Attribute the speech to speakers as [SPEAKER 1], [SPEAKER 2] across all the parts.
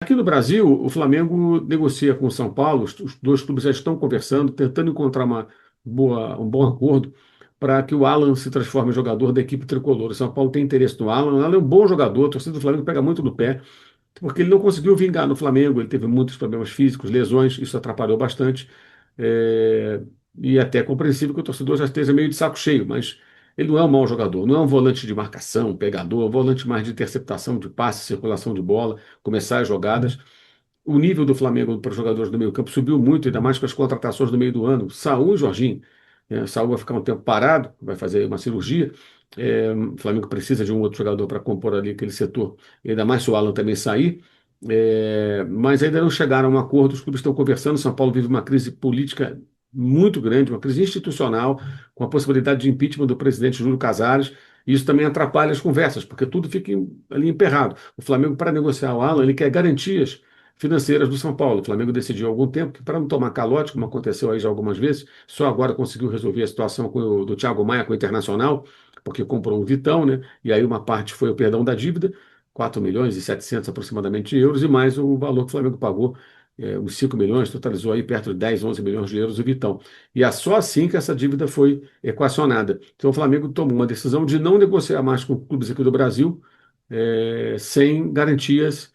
[SPEAKER 1] Aqui no Brasil, o Flamengo negocia com o São Paulo, os dois clubes já estão conversando, tentando encontrar um bom acordo para que o Alan se transforme em jogador da equipe tricolor. O São Paulo tem interesse no Alan. O Alan é um bom jogador, a torcida do Flamengo pega muito no pé, porque ele não conseguiu vingar no Flamengo, ele teve muitos problemas físicos, lesões, isso atrapalhou bastante. É, e até é compreensível que o torcedor já esteja meio de saco cheio, mas ele não é um mau jogador, não é um volante de marcação, pegador, é um volante mais de interceptação de passe, circulação de bola, começar as jogadas. O nível do Flamengo para os jogadores do meio-campo subiu muito, ainda mais com as contratações do meio do ano. Saúl e Jorginho. Saúl vai ficar um tempo parado, vai fazer uma cirurgia. O Flamengo precisa de um outro jogador para compor ali aquele setor, ainda mais se o Alan também sair. Mas ainda não chegaram a um acordo, os clubes estão conversando. São Paulo vive uma crise política muito grande, uma crise institucional, com a possibilidade de impeachment do presidente Júlio Casares. E isso também atrapalha as conversas, porque tudo fica ali emperrado. O Flamengo, para negociar o Alan, ele quer garantias financeiras do São Paulo. O Flamengo decidiu há algum tempo que, para não tomar calote, como aconteceu aí já algumas vezes, só agora conseguiu resolver a situação do Thiago Maia com o Internacional, porque comprou um Vitão, né? E aí uma parte foi o perdão da dívida, 4 milhões e 700 aproximadamente de euros, e mais o valor que o Flamengo pagou, uns 5 milhões, totalizou aí perto de 10, 11 milhões de euros o Vitão. E é só assim que essa dívida foi equacionada. Então o Flamengo tomou uma decisão de não negociar mais com clubes aqui do Brasil, sem garantias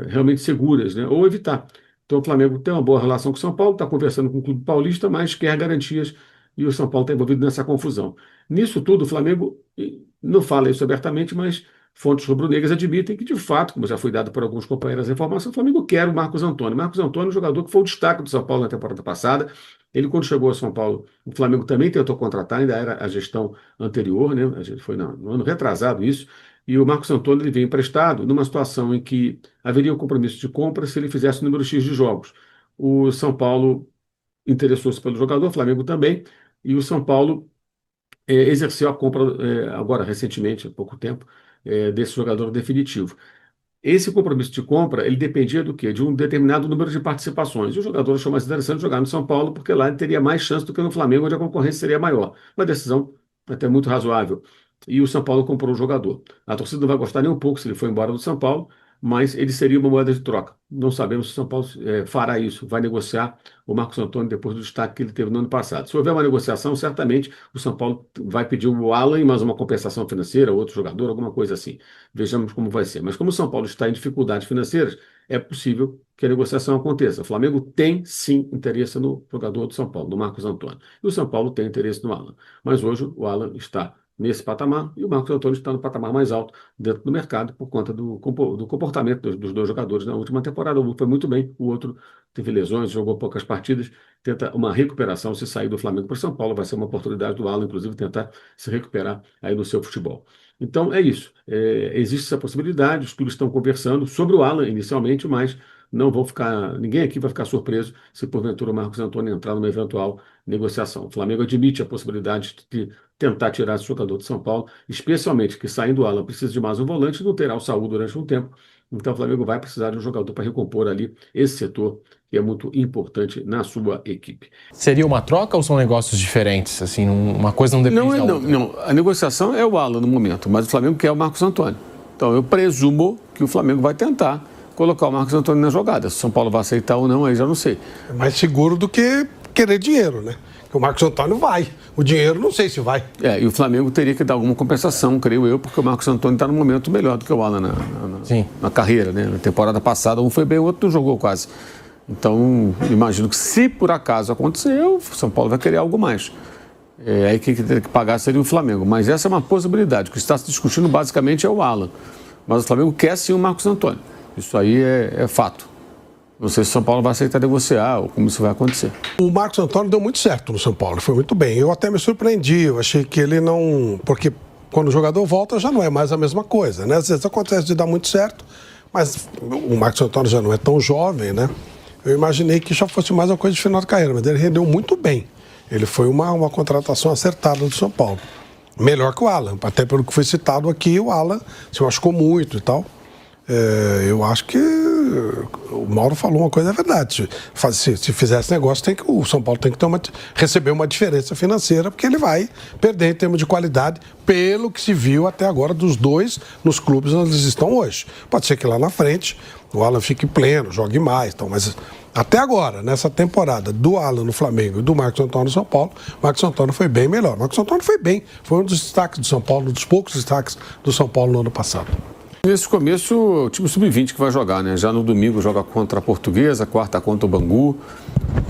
[SPEAKER 1] realmente seguras, né? Ou evitar. Então o Flamengo tem uma boa relação com o São Paulo, está conversando com o Clube Paulista, mas quer garantias e o São Paulo está envolvido nessa confusão. Nisso tudo, o Flamengo não fala isso abertamente, mas fontes rubro-negras admitem que, de fato, como já foi dado por alguns companheiros a informação, o Flamengo quer o Marcos Antônio. Marcos Antônio é um jogador que foi o destaque do São Paulo na temporada passada. Ele, quando chegou ao São Paulo, o Flamengo também tentou contratar, ainda era a gestão anterior, né? A gente foi no ano retrasado isso. E o Marcos Antônio ele veio emprestado numa situação em que haveria um compromisso de compra se ele fizesse o número X de jogos. O São Paulo interessou-se pelo jogador, o Flamengo também, e o São Paulo exerceu a compra agora, recentemente, há pouco tempo, desse jogador definitivo. Esse compromisso de compra, ele dependia do quê? De um determinado número de participações. E o jogador achou mais interessante jogar no São Paulo, porque lá ele teria mais chance do que no Flamengo, onde a concorrência seria maior. Uma decisão até muito razoável. E o São Paulo comprou o jogador. A torcida não vai gostar nem um pouco se ele for embora do São Paulo, mas ele seria uma moeda de troca. Não sabemos se o São Paulo fará isso, vai negociar o Marcos Antônio depois do destaque que ele teve no ano passado. Se houver uma negociação, certamente o São Paulo vai pedir o Alan e mais uma compensação financeira, outro jogador, alguma coisa assim. Vejamos como vai ser. Mas como o São Paulo está em dificuldades financeiras, é possível que a negociação aconteça. O Flamengo tem, sim, interesse no jogador do São Paulo, no Marcos Antônio. E o São Paulo tem interesse no Alan. Mas hoje o Alan está nesse patamar e o Marcos Antônio está no patamar mais alto dentro do mercado por conta do comportamento dos dois jogadores na última temporada. Um foi muito bem, o outro teve lesões, jogou poucas partidas, tenta uma recuperação. Se sair do Flamengo para São Paulo, vai ser uma oportunidade do Alan, inclusive, tentar se recuperar aí no seu futebol. Então é isso. Existe essa possibilidade, os clubes estão conversando sobre o Alan inicialmente, mas não vão ficar, ninguém aqui vai ficar surpreso se porventura o Marcos Antônio entrar numa eventual negociação. O Flamengo admite a possibilidade de tentar tirar esse jogador de São Paulo, especialmente que saindo o Alan precisa de mais um volante, não terá o Saúl durante um tempo. Então o Flamengo vai precisar de um jogador para recompor ali esse setor que é muito importante na sua equipe.
[SPEAKER 2] Seria uma troca ou são negócios diferentes? Assim, uma coisa não depende da outra?
[SPEAKER 1] Não. A negociação é o Alan no momento, mas o Flamengo quer o Marcos Antônio. Então eu presumo que o Flamengo vai tentar colocar o Marcos Antônio na jogada. Se o São Paulo vai aceitar ou não, aí já não sei.
[SPEAKER 3] É mais seguro do que querer dinheiro, né? Porque o Marcos Antônio vai. O dinheiro não sei se vai.
[SPEAKER 1] E o Flamengo teria que dar alguma compensação, creio eu, porque o Marcos Antônio está num momento melhor do que o Alan na carreira, né? Na temporada passada, um foi bem, o outro não jogou quase. Então, imagino que se por acaso acontecer, o São Paulo vai querer algo mais. Aí quem teria que pagar seria o Flamengo. Mas essa é uma possibilidade. O que está se discutindo basicamente é o Alan. Mas o Flamengo quer sim o Marcos Antônio. Isso aí é fato. Não sei se o São Paulo vai aceitar negociar ou como isso vai acontecer.
[SPEAKER 3] O Marcos Antônio deu muito certo no São Paulo, foi muito bem. Eu até me surpreendi, eu achei que ele não... Porque quando o jogador volta já não é mais a mesma coisa, né? Às vezes acontece de dar muito certo, mas o Marcos Antônio já não é tão jovem, né? Eu imaginei que já fosse mais uma coisa de final de carreira, mas ele rendeu muito bem. Ele foi uma contratação acertada do São Paulo. Melhor que o Alan, até pelo que foi citado aqui, o Alan se machucou muito e tal. Eu acho que o Mauro falou uma coisa, é verdade. Se fizer esse negócio, o São Paulo tem que receber uma diferença financeira, porque ele vai perder em termos de qualidade, pelo que se viu até agora dos dois nos clubes onde eles estão hoje. Pode ser que lá na frente o Alan fique pleno, jogue mais, então, mas até agora, nessa temporada do Alan no Flamengo e do Marcos Antônio no São Paulo, o Marcos Antônio foi bem melhor. O Marcos Antônio foi bem, foi um dos destaques do São Paulo, um dos poucos destaques do São Paulo no ano passado.
[SPEAKER 1] Nesse começo, o time sub-20 que vai jogar, né? Já no domingo joga contra a Portuguesa, quarta contra o Bangu.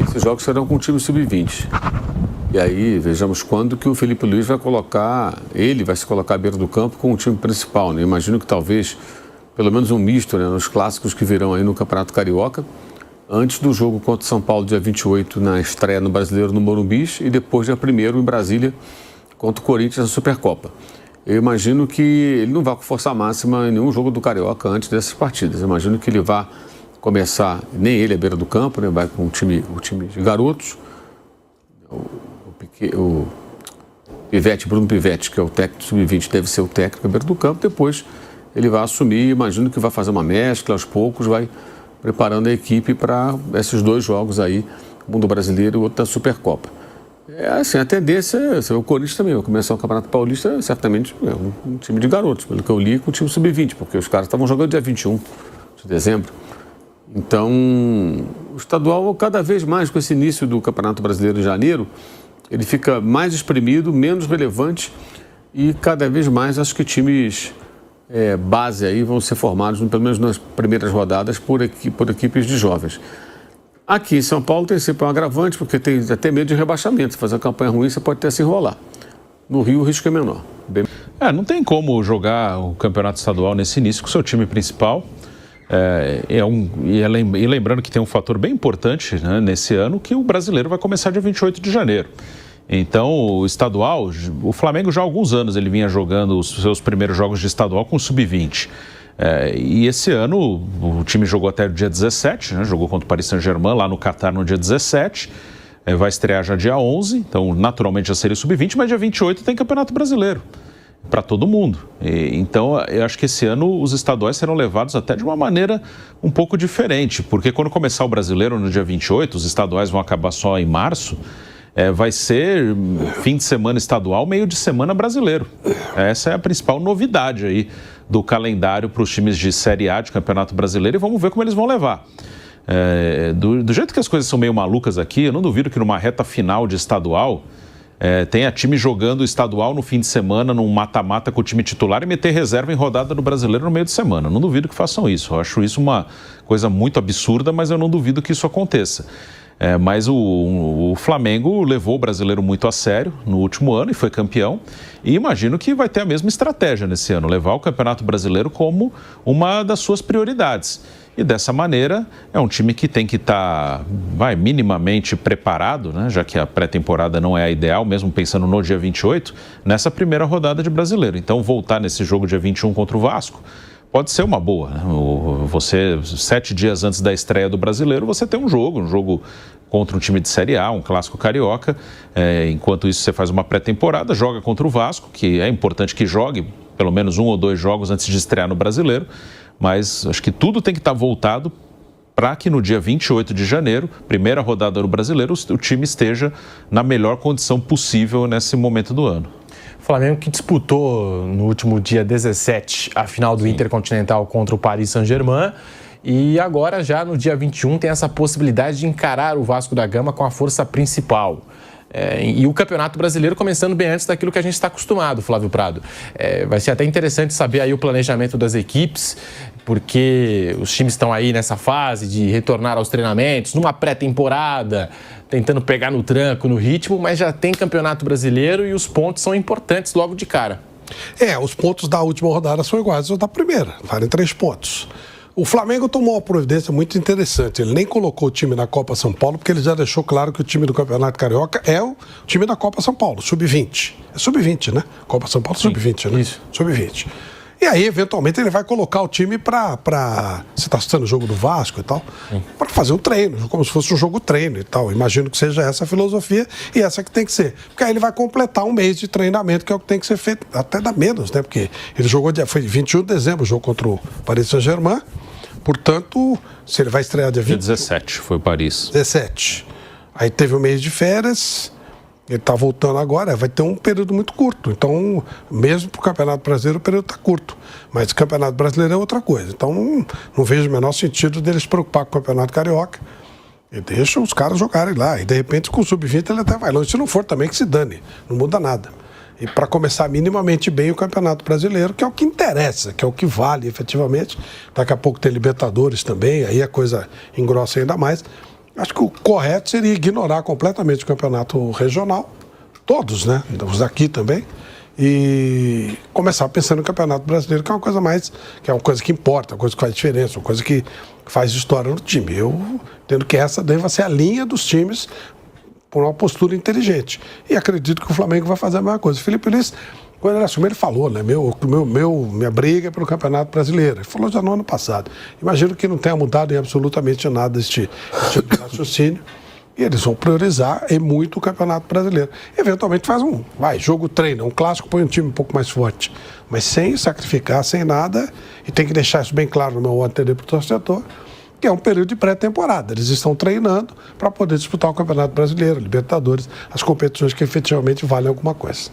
[SPEAKER 1] Esses jogos serão com o time sub-20. E aí, vejamos quando que o Felipe Luiz vai se colocar à beira do campo com o time principal, né? Imagino que talvez, pelo menos um misto, né? Nos clássicos que virão aí no Campeonato Carioca, antes do jogo contra o São Paulo, dia 28, na estreia no Brasileiro no Morumbi, e depois, dia 1º, em Brasília, contra o Corinthians na Supercopa. Eu imagino que ele não vai com força máxima em nenhum jogo do Carioca antes dessas partidas. Eu imagino que ele vai começar, nem ele à beira do campo, né? Vai com o time de garotos, o Pivete, Bruno Pivete, que é o técnico sub-20, deve ser o técnico à beira do campo. Depois ele vai assumir, imagino que vai fazer uma mescla, aos poucos vai preparando a equipe para esses dois jogos aí, um do Brasileiro e o outro da Supercopa. Assim, a tendência é o Corinthians também vai começar o Campeonato Paulista, certamente é um time de garotos, pelo que eu li, com o time sub-20, porque os caras estavam jogando dia 21 de dezembro. Então, o estadual, cada vez mais com esse início do Campeonato Brasileiro em janeiro, ele fica mais espremido, menos relevante e cada vez mais acho que times base aí vão ser formados, pelo menos nas primeiras rodadas, por equipes de jovens. Aqui em São Paulo tem sempre um agravante, porque tem até medo de rebaixamento. Se fazer uma campanha ruim, você pode até se enrolar. No Rio, o risco é menor.
[SPEAKER 4] Não tem como jogar o campeonato estadual nesse início com o seu time principal. E lembrando que tem um fator bem importante, né, nesse ano, que o brasileiro vai começar dia 28 de janeiro. Então, o estadual, o Flamengo já há alguns anos ele vinha jogando os seus primeiros jogos de estadual com o sub-20. E esse ano o time jogou até o dia 17, né? Jogou contra o Paris Saint-Germain lá no Catar no dia 17, vai estrear já dia 11, então naturalmente já seria o sub-20, mas dia 28 tem Campeonato Brasileiro para todo mundo. Então eu acho que esse ano os estaduais serão levados até de uma maneira um pouco diferente, porque quando começar o Brasileiro no dia 28, os estaduais vão acabar só em março, vai ser fim de semana estadual, meio de semana brasileiro. Essa é a principal novidade aí do calendário para os times de Série A de Campeonato Brasileiro, e vamos ver como eles vão levar. Do jeito que as coisas são meio malucas aqui, eu não duvido que numa reta final de estadual tenha time jogando estadual no fim de semana, num mata-mata com o time titular e meter reserva em rodada do Brasileiro no meio de semana. Não duvido que façam isso. Eu acho isso uma coisa muito absurda, mas eu não duvido que isso aconteça. Mas o Flamengo levou o brasileiro muito a sério no último ano e foi campeão. E imagino que vai ter a mesma estratégia nesse ano, levar o Campeonato Brasileiro como uma das suas prioridades. E dessa maneira, é um time que tem que estar minimamente preparado, né? Já que a pré-temporada não é a ideal, mesmo pensando no dia 28, nessa primeira rodada de brasileiro. Então, voltar nesse jogo dia 21 contra o Vasco pode ser uma boa, né? Você, 7 dias antes da estreia do brasileiro, você tem um jogo contra um time de Série A, um clássico carioca. Enquanto isso, você faz uma pré-temporada, joga contra o Vasco, que é importante que jogue pelo menos 1 ou 2 jogos antes de estrear no brasileiro. Mas acho que tudo tem que estar voltado para que no dia 28 de janeiro, primeira rodada do brasileiro, o time esteja na melhor condição possível nesse momento do ano.
[SPEAKER 2] O Flamengo que disputou no último dia 17 a final do Intercontinental contra o Paris Saint-Germain e agora já no dia 21 tem essa possibilidade de encarar o Vasco da Gama com a força principal. E o Campeonato Brasileiro começando bem antes daquilo que a gente está acostumado, Flávio Prado. Vai ser até interessante saber aí o planejamento das equipes, porque os times estão aí nessa fase de retornar aos treinamentos, numa pré-temporada, tentando pegar no tranco, no ritmo, mas já tem Campeonato Brasileiro e os pontos são importantes logo de cara.
[SPEAKER 3] Os pontos da última rodada são iguais aos da primeira, valem 3 pontos. O Flamengo tomou uma providência muito interessante. Ele nem colocou o time na Copa São Paulo, porque ele já deixou claro que o time do Campeonato Carioca é o time da Copa São Paulo, sub-20. É sub-20, né? Copa São Paulo, sub-20, né? Isso. Sub-20. E aí, eventualmente, ele vai colocar o time para você está assistindo o jogo do Vasco e tal, para fazer um treino, como se fosse um jogo treino e tal. Imagino que seja essa a filosofia e essa que tem que ser. Porque aí ele vai completar um mês de treinamento, que é o que tem que ser feito, até dá menos, né? Porque ele jogou, foi 21 de dezembro, o jogo contra o Paris Saint-Germain. Portanto, se ele vai estrear dia 20...
[SPEAKER 4] Dia 17, foi Paris.
[SPEAKER 3] 17. Aí teve um mês de férias, ele está voltando agora, vai ter um período muito curto. Então, mesmo para o Campeonato Brasileiro, o período está curto. Mas o Campeonato Brasileiro é outra coisa. Então, não vejo o menor sentido deles se preocupar com o Campeonato Carioca. E deixa os caras jogarem lá. E, de repente, com o Sub-20 ele até vai longe. Se não for, também que se dane. Não muda nada. E para começar minimamente bem o Campeonato Brasileiro, que é o que interessa, que é o que vale efetivamente. Daqui a pouco tem Libertadores também, aí a coisa engrossa ainda mais. Acho que o correto seria ignorar completamente o campeonato regional, todos, né? Os daqui também, e começar pensando no Campeonato Brasileiro, que é uma coisa mais, que é uma coisa que importa, uma coisa que faz diferença, uma coisa que faz história no time. Eu entendo que essa deva ser a linha dos times por uma postura inteligente. E acredito que o Flamengo vai fazer a mesma coisa. Felipe Luiz, quando ele assumiu, ele falou, né? Minha briga é pelo Campeonato Brasileiro. Ele falou já no ano passado. Imagino que não tenha mudado em absolutamente nada este tipo de raciocínio. E eles vão priorizar muito o Campeonato Brasileiro. Eventualmente faz jogo treino, um clássico, põe um time um pouco mais forte. Mas sem sacrificar, sem nada, e tem que deixar isso bem claro no meu anterior para o torcedor, que é um período de pré-temporada. Eles estão treinando para poder disputar o Campeonato Brasileiro, Libertadores, as competições que efetivamente valem alguma coisa.